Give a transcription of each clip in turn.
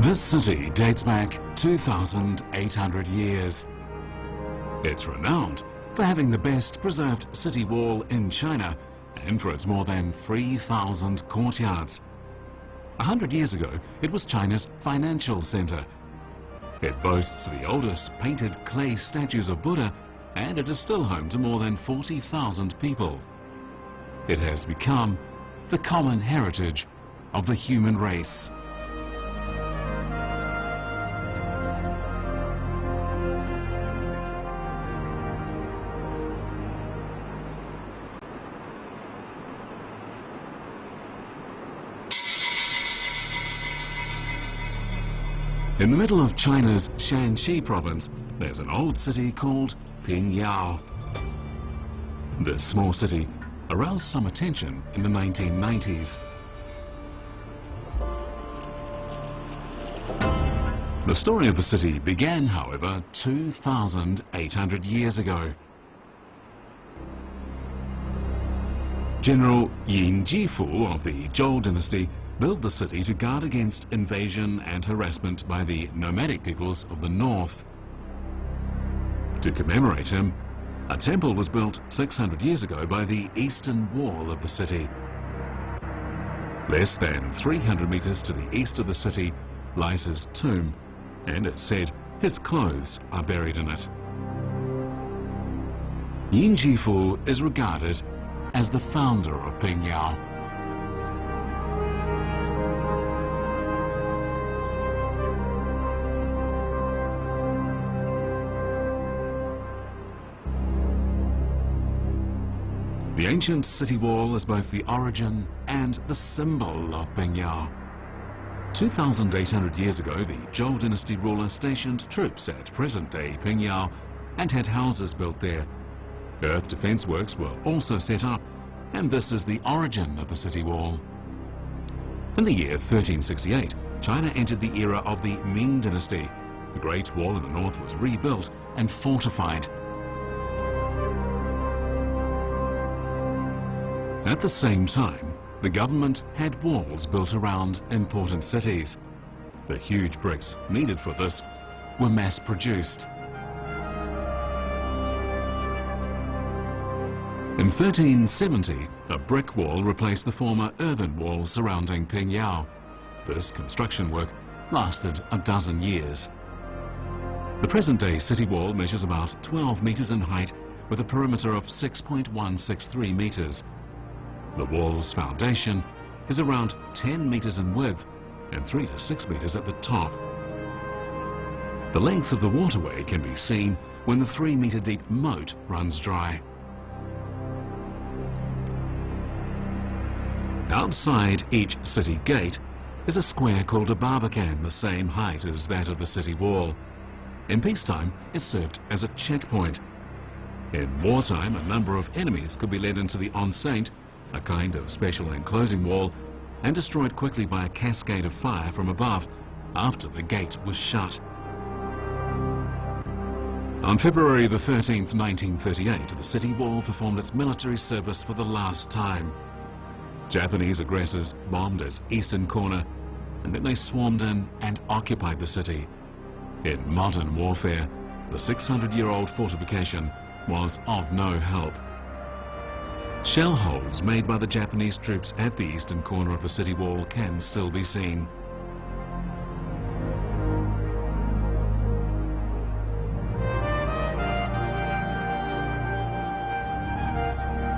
This city dates back 2,800 years. It's renowned for having the best preserved city wall in China and for its more than 3,000 courtyards. 100 years ago, it was China's financial center. It boasts the oldest painted clay statues of Buddha, and it is still home to more than 40,000 people. It has become the common heritage of the human race. In the middle of China's Shanxi province, there's an old city called Pingyao. This small city aroused some attention in the 1990s. The story of the city began, however, 2,800 years ago. General Yin Jifu of the Zhou dynasty built the city to guard against invasion and harassment by the nomadic peoples of the north. To commemorate him, a temple was built 600 years ago by the eastern wall of the city. Less than 300 meters to the east of the city lies his tomb, and it's said his clothes are buried in it. Yin Jifu is regarded as the founder of Pingyao. The ancient city wall is both the origin and the symbol of Pingyao. 2,800 years ago, the Zhou dynasty ruler stationed troops at present-day Pingyao and had houses built there. Earth defense works were also set up, and this is the origin of the city wall. In the year 1368, China entered the era of the Ming dynasty. The Great Wall in the north was rebuilt and fortified. At the same time, the government had walls built around important cities. The huge bricks needed for this were mass-produced. In 1370, a brick wall replaced the former earthen wall surrounding Pingyao. This construction work lasted a dozen years. The present-day city wall measures about 12 meters in height with a perimeter of 6.163 meters. The wall's foundation is around 10 meters in width and 3 to 6 meters at the top. The length of the waterway can be seen when the 3-meter-deep moat runs dry. Outside each city gate is a square called a barbican, the same height as that of the city wall. In peacetime, it served as a checkpoint. In wartime, a number of enemies could be led into the enceinte, a kind of special enclosing wall, and destroyed quickly by a cascade of fire from above after the gate was shut. On February the 13th, 1938, the city wall performed its military service for the last time. Japanese aggressors bombed its eastern corner, and then they swarmed in and occupied the city. In modern warfare, the 600-year-old fortification was of no help. Shell holes made by the Japanese troops at the eastern corner of the city wall can still be seen.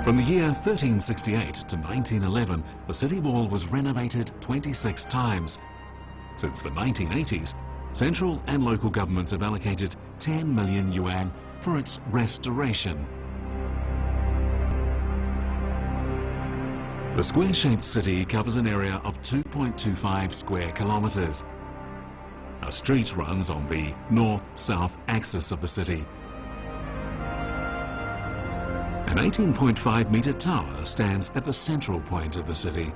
From the year 1368 to 1911, the city wall was renovated 26 times. Since the 1980s, central and local governments have allocated 10 million yuan for its restoration. The square-shaped city covers an area of 2.25 square kilometers. A street runs on the north-south axis of the city. An 18.5-meter tower stands at the central point of the city.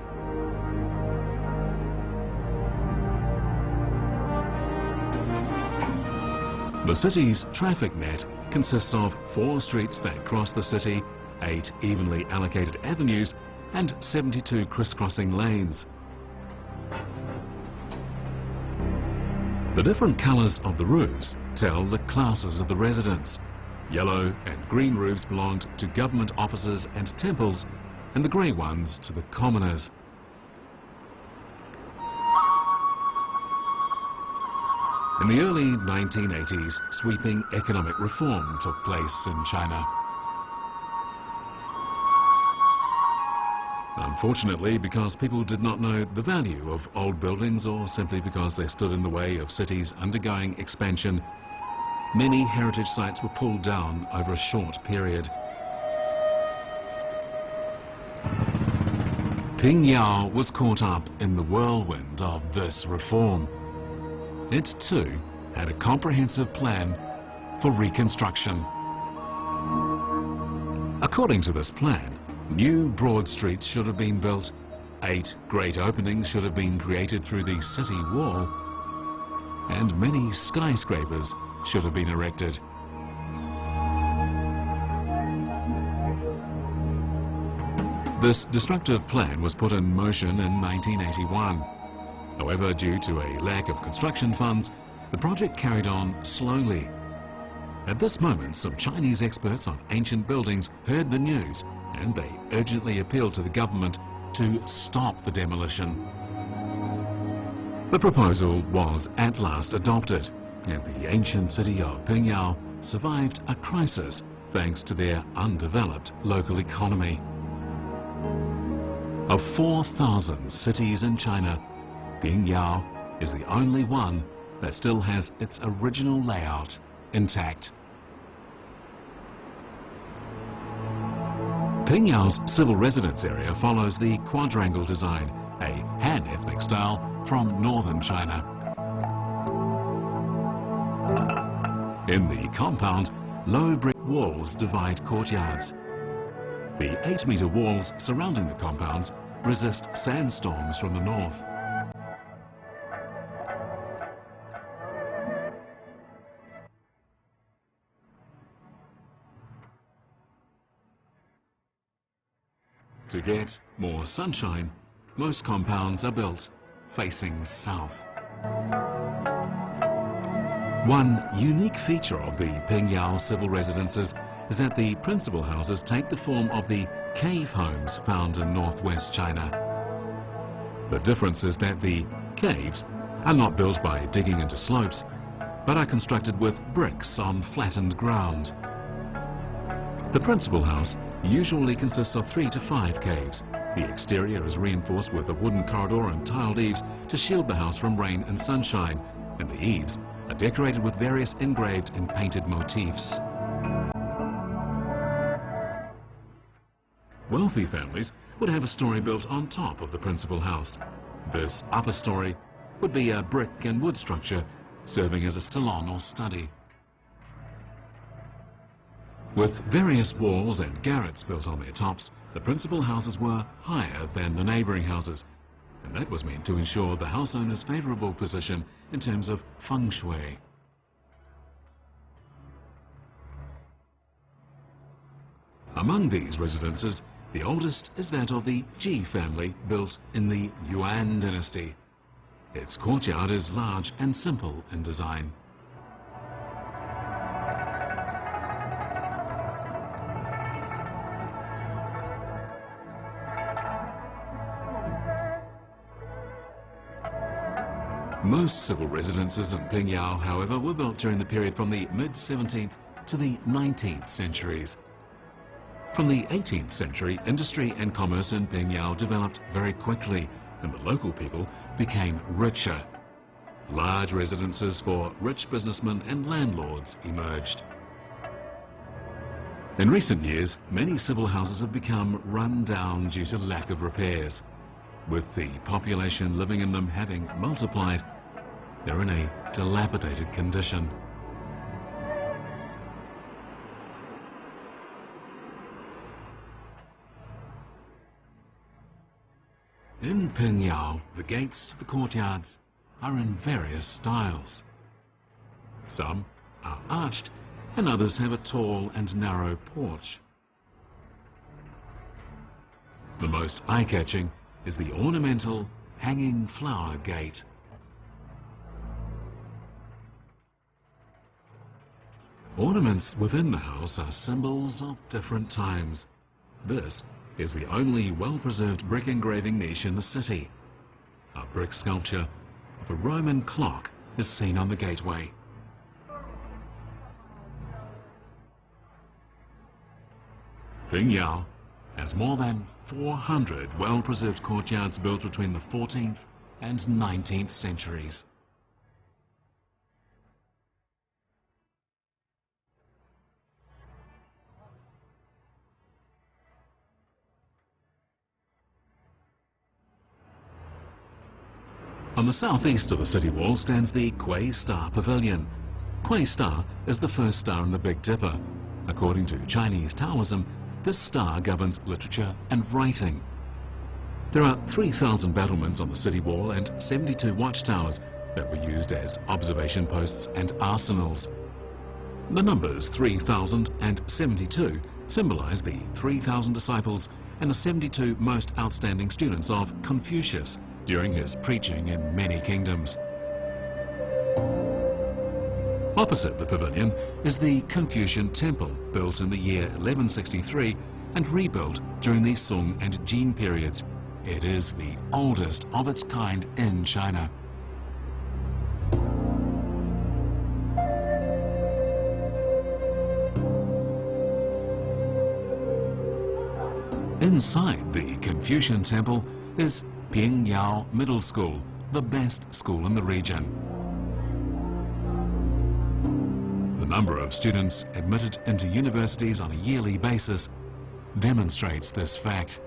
The city's traffic net consists of 4 streets that cross the city, 8 evenly allocated avenues, and 72 crisscrossing lanes. The different colours of the roofs tell the classes of the residents. Yellow and green roofs belonged to government offices and temples, and the grey ones to the commoners. In the early 1980s, sweeping economic reform took place in China. Unfortunately, because people did not know the value of old buildings, or simply because they stood in the way of cities undergoing expansion, many heritage sites were pulled down over a short period. Pingyao was caught up in the whirlwind of this reform. It too had a comprehensive plan for reconstruction. According to this plan, new broad streets should have been built, 8 great openings should have been created through the city wall, and many skyscrapers should have been erected. This destructive plan was put in motion in 1981. However, due to a lack of construction funds, the project carried on slowly. At this moment, some Chinese experts on ancient buildings heard the news, and they urgently appealed to the government to stop the demolition. The proposal was at last adopted, and the ancient city of Pingyao survived a crisis thanks to their undeveloped local economy. Of 4,000 cities in China, Pingyao is the only one that still has its original layout intact. Pingyao's civil residence area follows the quadrangle design, a Han ethnic style from northern China. In the compound, low brick walls divide courtyards. The 8-meter walls surrounding the compounds resist sandstorms from the north. To get more sunshine, most compounds are built facing south. One unique feature of the Pingyao civil residences is that the principal houses take the form of the cave homes found in northwest China. The difference is that the caves are not built by digging into slopes, but are constructed with bricks on flattened ground. The principal house usually consists of 3 to 5 caves. The exterior is reinforced with a wooden corridor and tiled eaves to shield the house from rain and sunshine, and the eaves are decorated with various engraved and painted motifs. Wealthy families would have a story built on top of the principal house. This upper story would be a brick and wood structure serving as a salon or study. With various walls and garrets built on their tops, the principal houses were higher than the neighbouring houses, and that was meant to ensure the house owner's favourable position in terms of feng shui. Among these residences, the oldest is that of the Ji family, built in the Yuan dynasty. Its courtyard is large and simple in design. Most civil residences in Pingyao, however, were built during the period from the mid-17th to the 19th centuries. From the 18th century, industry and commerce in Pingyao developed very quickly, and the local people became richer. Large residences for rich businessmen and landlords emerged. In recent years, many civil houses have become run down due to lack of repairs. With the population living in them having multiplied, they're in a dilapidated condition. In Pingyao, the gates to the courtyards are in various styles. Some are arched, and others have a tall and narrow porch. The most eye-catching is the ornamental hanging flower gate. Ornaments within the house are symbols of different times. This is the only well-preserved brick engraving niche in the city. A brick sculpture of a Roman clock is seen on the gateway. Pingyao has more than 400 well-preserved courtyards built between the 14th and 19th centuries. On the southeast of the city wall stands the Kuei Star Pavilion. Kuei Star is the first star in the Big Dipper. According to Chinese Taoism, this star governs literature and writing. There are 3,000 battlements on the city wall and 72 watchtowers that were used as observation posts and arsenals. The numbers 3,000 and 72 symbolize the 3,000 disciples and the 72 most outstanding students of Confucius during his preaching in many kingdoms. Opposite the pavilion is the Confucian Temple, built in the year 1163 and rebuilt during the Song and Jin periods. It is the oldest of its kind in China. Inside the Confucian Temple is Pingyao Middle School, the best school in the region. The number of students admitted into universities on a yearly basis demonstrates this fact.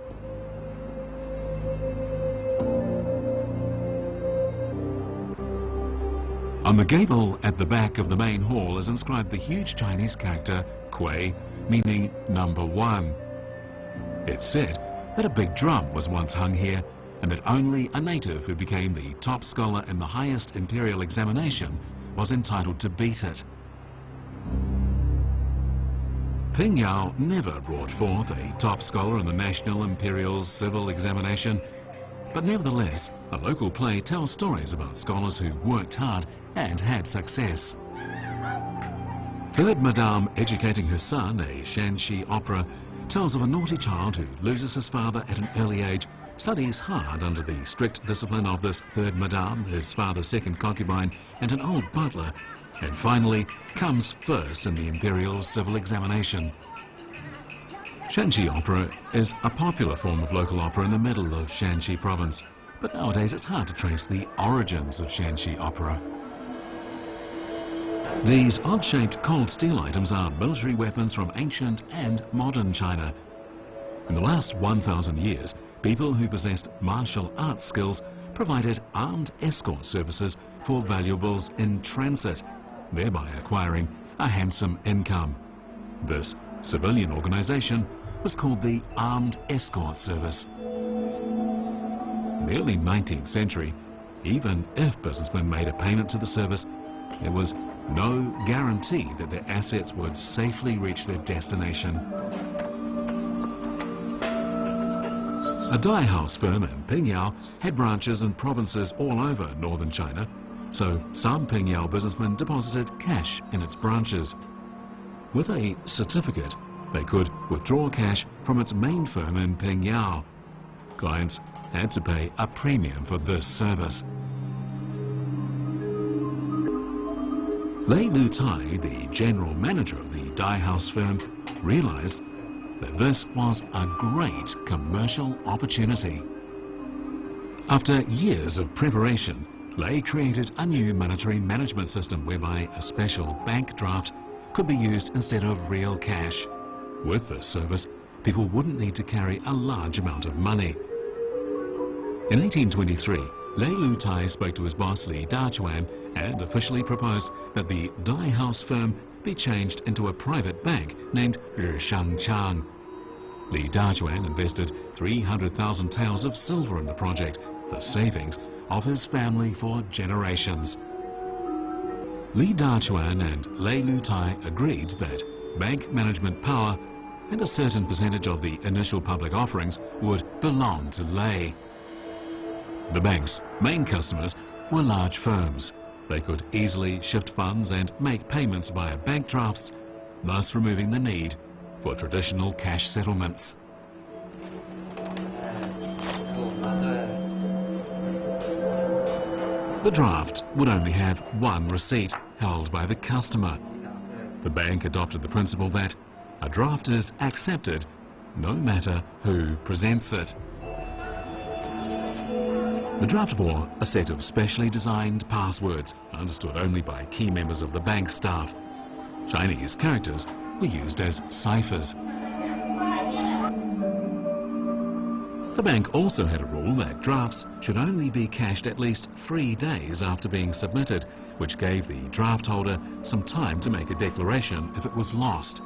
On the gable at the back of the main hall is inscribed the huge Chinese character Kuei, meaning number one. It's said that a big drum was once hung here and that only a native who became the top scholar in the highest imperial examination was entitled to beat it. Pingyao never brought forth a top scholar in the National Imperial Civil Examination, but nevertheless, a local play tells stories about scholars who worked hard and had success. Third Madame Educating Her Son, a Shanxi Opera, tells of a naughty child who loses his father at an early age, studies hard under the strict discipline of this third Madame, his father's second concubine, and an old butler, and finally comes first in the Imperial Civil Examination. Shanxi Opera is a popular form of local opera in the middle of Shanxi province, but nowadays it's hard to trace the origins of Shanxi Opera. These odd-shaped cold steel items are military weapons from ancient and modern China. In the last 1,000 years, people who possessed martial arts skills provided armed escort services for valuables in transit, thereby acquiring a handsome income. This civilian organization was called the Armed Escort Service. In the early 19th century, even if businessmen made a payment to the service, there was no guarantee that their assets would safely reach their destination. A dye house firm in Pingyao had branches in provinces all over northern China, so some Pingyao businessmen deposited cash in its branches. With a certificate, they could withdraw cash from its main firm in Pingyao. Clients had to pay a premium for this service. Lei Lu Tai, the general manager of the dye house firm, realized that this was a great commercial opportunity. After years of preparation, Lei created a new monetary management system whereby a special bank draft could be used instead of real cash. With this service, people wouldn't need to carry a large amount of money. In 1823, Lei Lu Tai spoke to his boss Li Dachuan and officially proposed that the dye house firm be changed into a private bank named Shangchang. Li Dachuan invested 300,000 taels of silver in the project, the savings of his family for generations. Li Dachuan and Lei Lu Tai agreed that bank management power and a certain percentage of the initial public offerings would belong to Lei. The bank's main customers were large firms. They could easily shift funds and make payments via bank drafts, thus removing the need for traditional cash settlements. The draft would only have one receipt held by the customer. The bank adopted the principle that a draft is accepted no matter who presents it. The draft bore a set of specially designed passwords understood only by key members of the bank staff. Chinese characters were used as ciphers. The bank also had a rule that drafts should only be cashed at least 3 days after being submitted, which gave the draft holder some time to make a declaration if it was lost.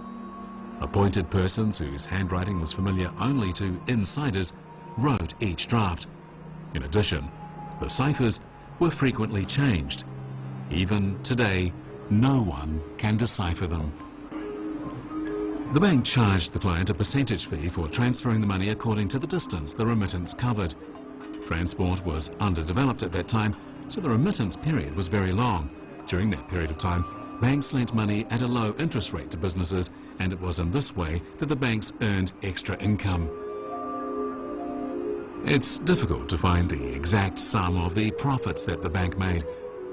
Appointed persons whose handwriting was familiar only to insiders wrote each draft. In addition, the ciphers were frequently changed. Even today, no one can decipher them. The bank charged the client a percentage fee for transferring the money according to the distance the remittance covered. Transport was underdeveloped at that time, so the remittance period was very long. During that period of time, banks lent money at a low interest rate to businesses, and it was in this way that the banks earned extra income. It's difficult to find the exact sum of the profits that the bank made,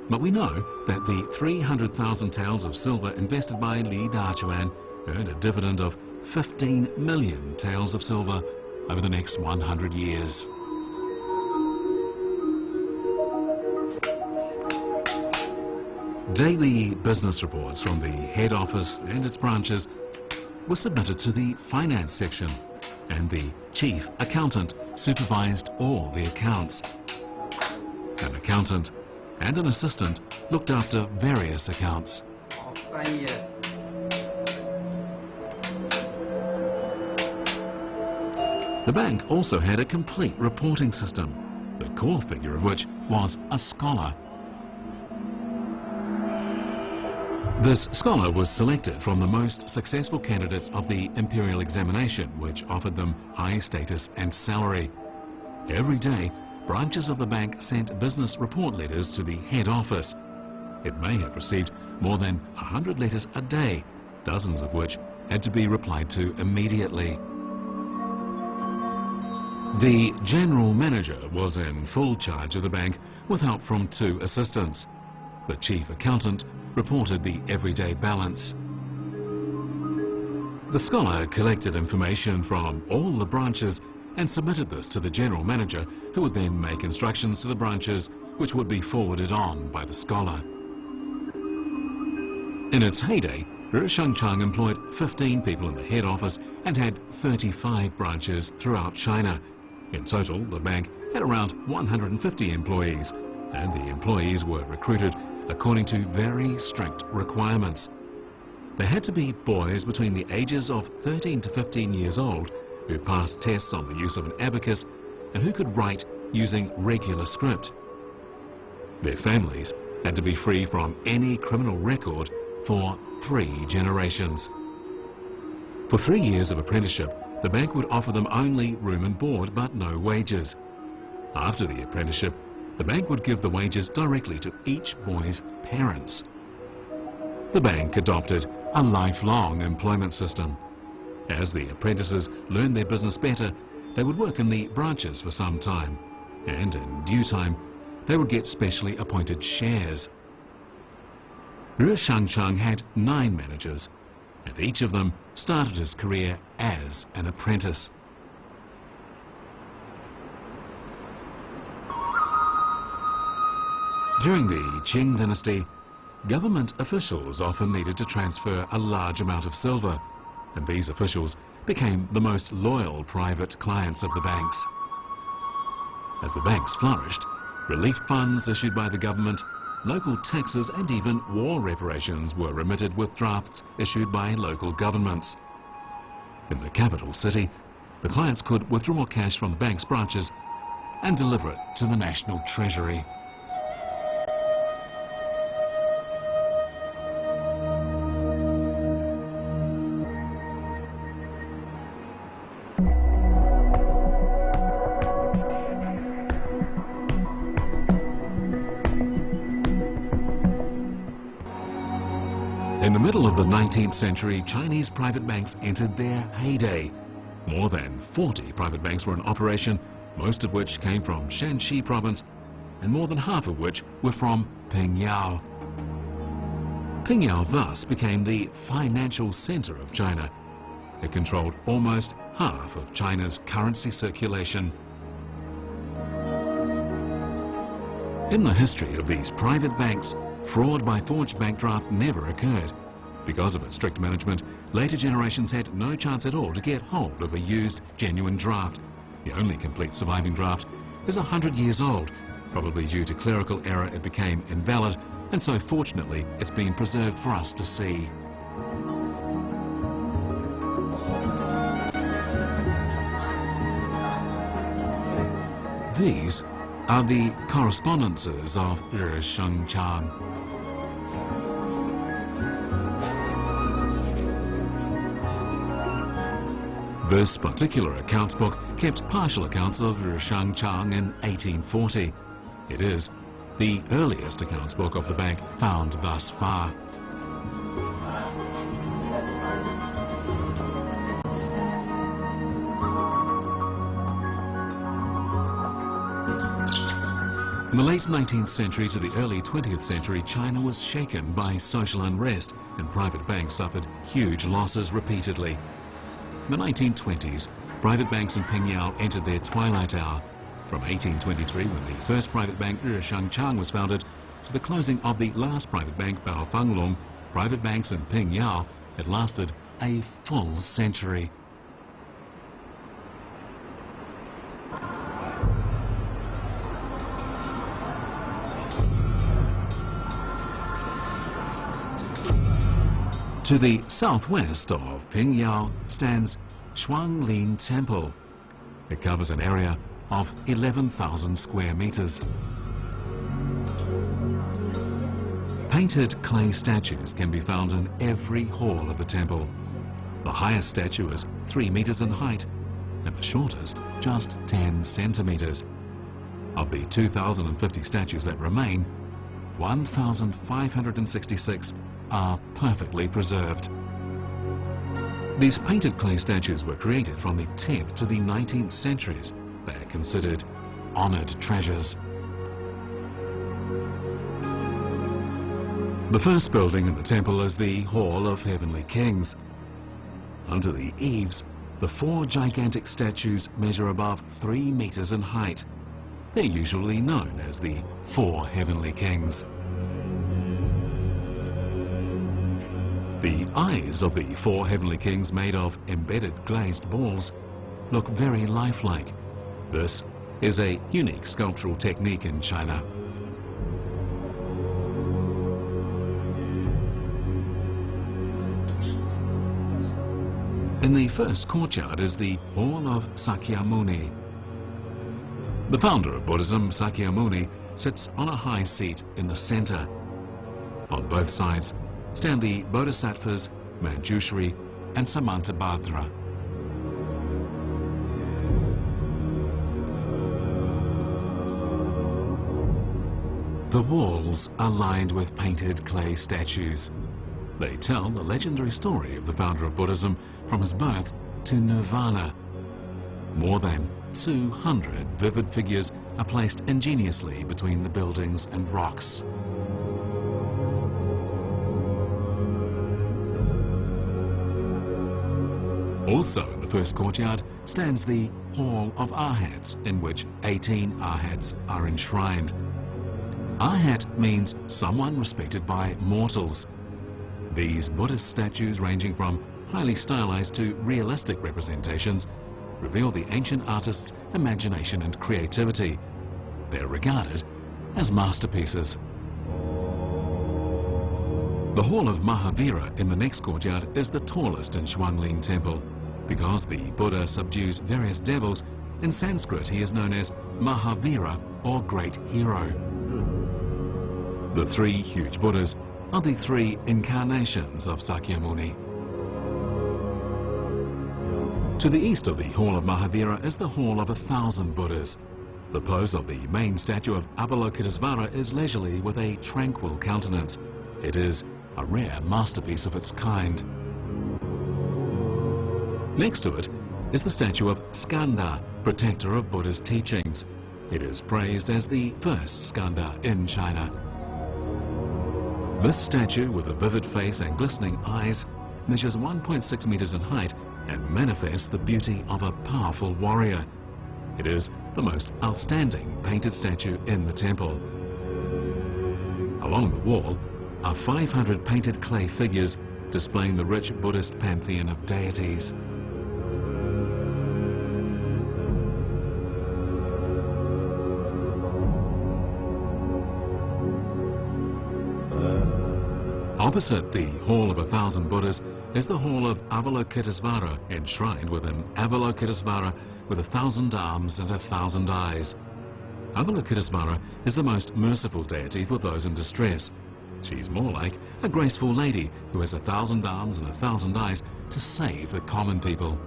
but we know that the 300,000 taels of silver invested by Li Dachuan earned a dividend of 15 million taels of silver over the next 100 years. Daily business reports from the head office and its branches were submitted to the finance section, and the chief accountant supervised all the accounts. An accountant and an assistant looked after various accounts. The bank also had a complete reporting system, the core figure of which was a scholar. This scholar was selected from the most successful candidates of the imperial examination, which offered them high status and salary. Every day, branches of the bank sent business report letters to the head office. It may have received more than 100 letters a day, dozens of which had to be replied to immediately. The general manager was in full charge of the bank with help from 2 assistants. The chief accountant reported the everyday balance. The scholar collected information from all the branches and submitted this to the general manager, who would then make instructions to the branches which would be forwarded on by the scholar. In its heyday, Shangchang employed 15 people in the head office and had 35 branches throughout China. In total, the bank had around 150 employees, and the employees were recruited according to very strict requirements. They had to be boys between the ages of 13 to 15 years old who passed tests on the use of an abacus and who could write using regular script. Their families had to be free from any criminal record for 3 generations. For 3 years of apprenticeship, the bank would offer them only room and board but no wages. After the apprenticeship, the bank would give the wages directly to each boy's parents. The bank adopted a lifelong employment system. As the apprentices learned their business better, they would work in the branches for some time, and in due time, they would get specially appointed shares. Shangchang had 9 managers, and each of them started his career as an apprentice. During the Qing dynasty, government officials often needed to transfer a large amount of silver, and these officials became the most loyal private clients of the banks. As the banks flourished, relief funds issued by the government, local taxes and even war reparations were remitted with drafts issued by local governments. In the capital city, the clients could withdraw cash from the bank's branches and deliver it to the national treasury. In the middle of the 19th century, Chinese private banks entered their heyday. More than 40 private banks were in operation, most of which came from Shanxi province, and more than half of which were from Pingyao. Pingyao thus became the financial center of China. It controlled almost half of China's currency circulation. In the history of these private banks, fraud by forged bank draft never occurred. Because of its strict management, later generations had no chance at all to get hold of a used, genuine draft. The only complete surviving draft is 100 years old. Probably due to clerical error, it became invalid, and so fortunately it's been preserved for us to see. These are the correspondences of Shengchang. This particular accounts book kept partial accounts of Shengchang in 1840. It is the earliest accounts book of the bank found thus far. In the late 19th century to the early 20th century, China was shaken by social unrest, and private banks suffered huge losses repeatedly. In the 1920s, private banks in Pingyao entered their twilight hour. From 1823, when the first private bank, Shengchang, was founded, to the closing of the last private bank, Baofanglong, private banks in Pingyao had lasted a full century. To the southwest of Pingyao stands Shaolin Temple. It covers an area of 11,000 square meters. Painted clay statues can be found in every hall of the temple. The highest statue is 3 meters in height, and the shortest just 10 centimeters. Of the 2,050 statues that remain, 1,566 are perfectly preserved. These painted clay statues were created from the 10th to the 19th centuries. They are considered honored treasures. The first building in the temple is the Hall of Heavenly Kings. Under the eaves, the 4 gigantic statues measure above 3 meters in height. They're usually known as the 4 Heavenly Kings. The eyes of the 4 Heavenly Kings, made of embedded glazed balls, look very lifelike. This is a unique sculptural technique in China. In the first courtyard is the Hall of Sakyamuni. The founder of Buddhism, Sakyamuni, sits on a high seat in the center. On both sides stand the Bodhisattvas, Manjushri, and Samantabhadra. The walls are lined with painted clay statues. They tell the legendary story of the founder of Buddhism from his birth to nirvana. More than 200 vivid figures are placed ingeniously between the buildings and rocks. Also in the first courtyard stands the Hall of Arhats, in which 18 Arhats are enshrined. Arhat means someone respected by mortals. These Buddhist statues, ranging from highly stylized to realistic representations, reveal the ancient artist's imagination and creativity. They're regarded as masterpieces. The Hall of Mahavira in the next courtyard is the tallest in Shaolin Temple. Because the Buddha subdues various devils, in Sanskrit he is known as Mahavira, or Great Hero. The 3 huge Buddhas are the 3 incarnations of Sakyamuni. To the east of the Hall of Mahavira is the Hall of 1,000 Buddhas. The pose of the main statue of Avalokitesvara is leisurely with a tranquil countenance. It is a rare masterpiece of its kind. Next to it is the statue of Skanda, protector of Buddha's teachings. It is praised as the first Skanda in China. This statue, with a vivid face and glistening eyes, measures 1.6 meters in height and manifests the beauty of a powerful warrior. It is the most outstanding painted statue in the temple. Along the wall are 500 painted clay figures displaying the rich Buddhist pantheon of deities. Opposite the Hall of 1,000 Buddhas is the Hall of Avalokitesvara, enshrined within Avalokitesvara with 1,000 arms and 1,000 eyes. Avalokitesvara is the most merciful deity for those in distress. She's more like a graceful lady who has 1,000 arms and 1,000 eyes to save the common people.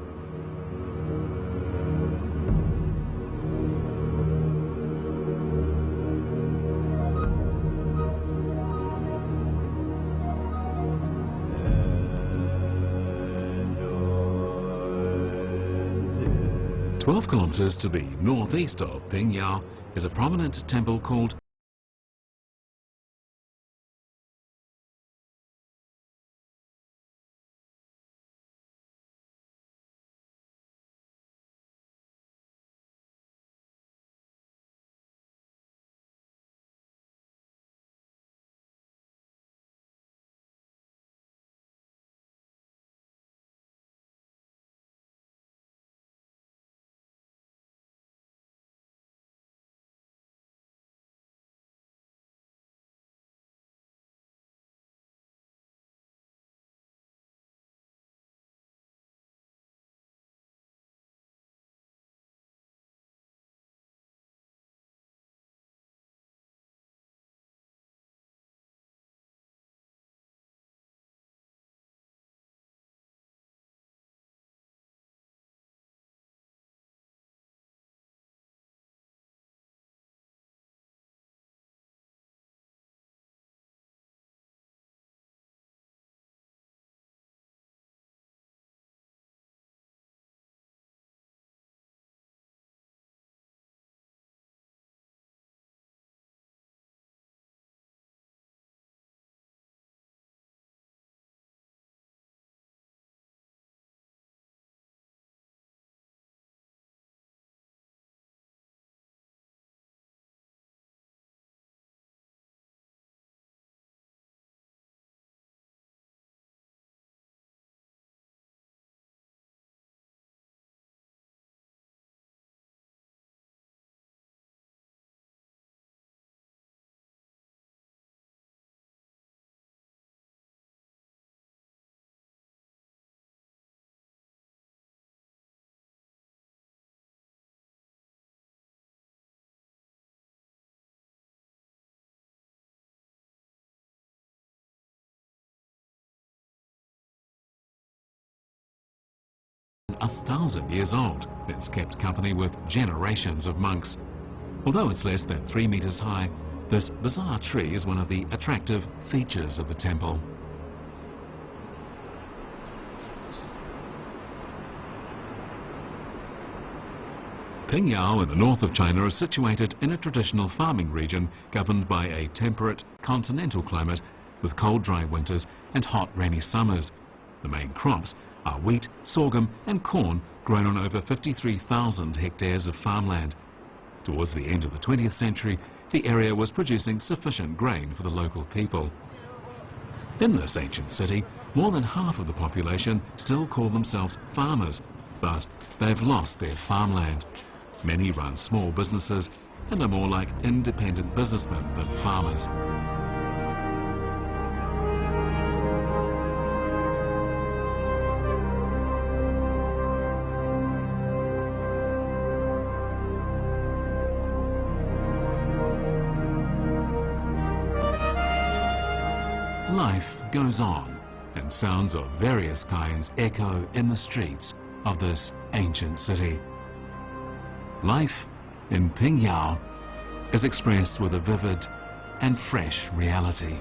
Twelve kilometers to the northeast of Pingyao is a prominent temple called a 1,000 years old. It's kept company with generations of monks. Although it's less than 3 meters high, this bizarre tree is one of the attractive features of the temple. Pingyao in the north of China is situated in a traditional farming region governed by a temperate continental climate with cold dry winters and hot rainy summers. The main crops are wheat, sorghum and corn grown on over 53,000 hectares of farmland. Towards the end of the 20th century, the area was producing sufficient grain for the local people. In this ancient city, more than half of the population still call themselves farmers, but they've lost their farmland. Many run small businesses and are more like independent businessmen than farmers. Life goes on, and sounds of various kinds echo in the streets of this ancient city. Life in Pingyao is expressed with a vivid and fresh reality.